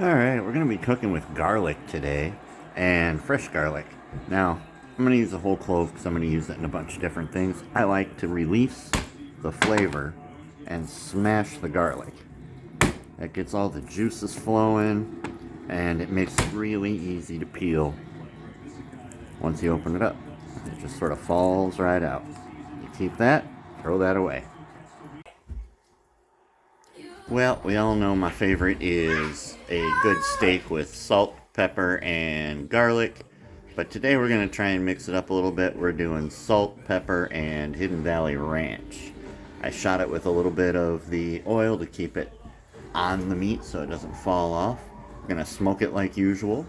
Alright, we're going to be cooking with garlic today, and fresh garlic. Now, I'm going to use a whole clove because I'm going to use it in a bunch of different things. I like to release the flavor and smash the garlic. That gets all the juices flowing, and it makes it really easy to peel once you open it up. It just sort of falls right out. You keep that, throw that away. Well, we all know my favorite is a good steak with salt, pepper, and garlic. But today we're going to try and mix it up a little bit. We're doing salt, pepper, and Hidden Valley Ranch. I shot it with a little bit of the oil to keep it on the meat so it doesn't fall off. We're going to smoke it like usual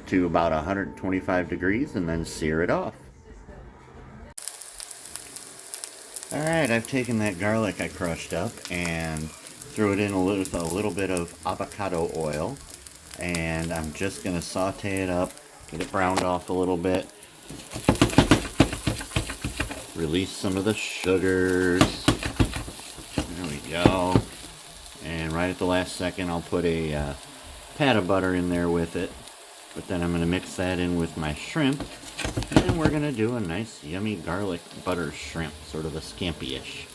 to about 125 degrees and then sear it off. Alright, I've taken that garlic I crushed up and threw it in with a little bit of avocado oil, and I'm just going to saute it up, get it browned off a little bit, release some of the sugars. There we go. And right at the last second I'll put a pat of butter in there with it, but then I'm going to mix that in with my shrimp, and then we're going to do a nice yummy garlic butter shrimp, sort of a scampi-ish.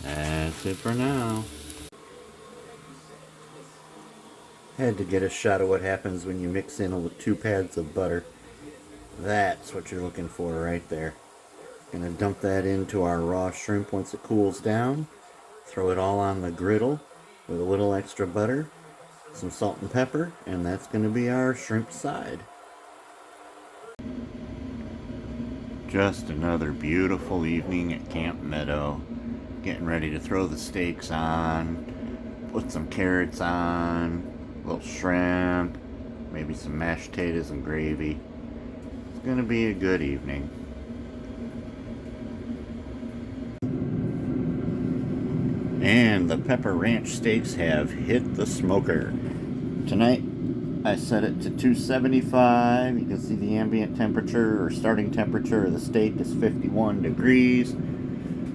That's it for now. Had to get a shot of what happens when you mix in 2 pads of butter. That's what you're looking for right there. Gonna dump that into our raw shrimp once it cools down. Throw it all on the griddle with a little extra butter, some salt and pepper, and that's gonna be our shrimp side. Just another beautiful evening at Camp Meadow. Getting ready to throw the steaks on, put some carrots on, a little shrimp, maybe some mashed potatoes and gravy. It's gonna be a good evening. And the pepper ranch steaks have hit the smoker. Tonight I set it to 275. You can see the ambient temperature or starting temperature of the steak is 51 degrees.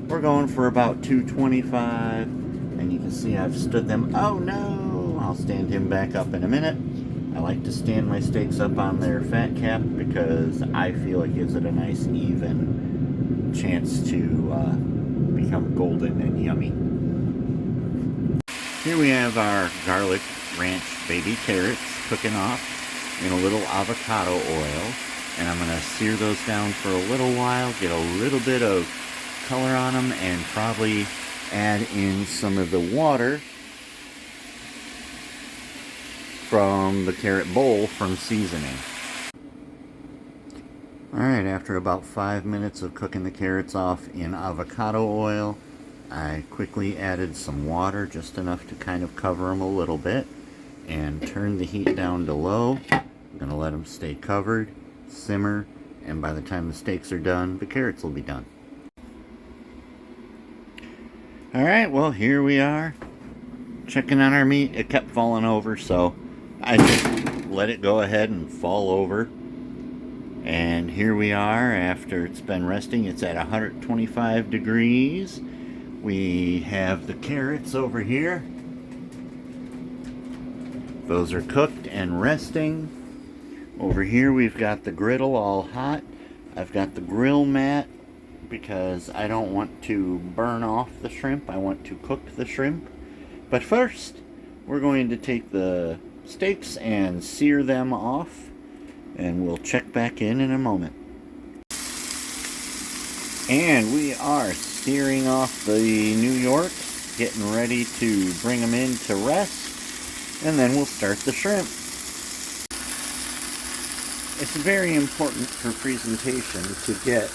We're going for about 225, and you can see I've stood them. Oh no! I'll stand him back up in a minute. I like to stand my steaks up on their fat cap because I feel it gives it a nice even chance to become golden and yummy. Here we have our garlic ranch baby carrots cooking off in a little avocado oil, and I'm going to sear those down for a little while, get a little bit of color on them, and probably add in some of the water from the carrot bowl from seasoning. Alright, after about 5 minutes of cooking the carrots off in avocado oil, I quickly added some water, just enough to kind of cover them a little bit, and turned the heat down to low. I'm going to let them stay covered, simmer, and by the time the steaks are done, the carrots will be done. Alright, well, here we are, checking on our meat. It kept falling over, so I just let it go ahead and fall over. And here we are after it's been resting. It's at 125 degrees. We have the carrots over here. Those are cooked and resting. Over here we've got the griddle all hot. I've got the grill mat because I don't want to burn off the shrimp. I want to cook the shrimp. But first, we're going to take the steaks and sear them off, and we'll check back in a moment. And we are searing off the New York, getting ready to bring them in to rest, and then we'll start the shrimp. It's very important for presentation to get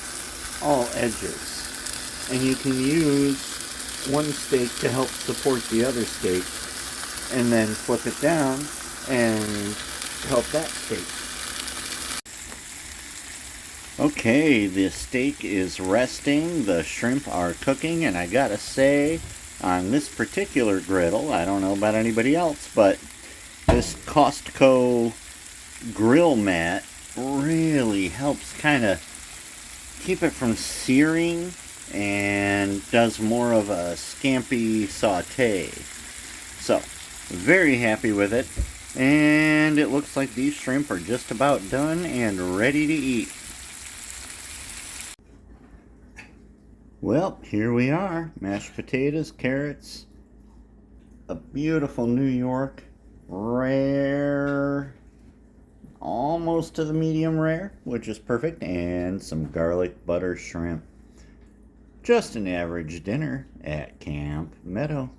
all edges, and you can use one steak to help support the other steak, and then flip it down and help that steak. Okay, the steak is resting, the shrimp are cooking, and I gotta say, on this particular griddle, I don't know about anybody else, but this Costco grill mat really helps kind of keep it from searing and does more of a scampy saute. So Very happy with it. And it looks like these shrimp are just about done and ready to eat. Well, here we are. Mashed potatoes, carrots, a beautiful New York rare, almost to the medium rare, which is perfect, and some garlic butter shrimp. Just an average dinner at Camp Meadow.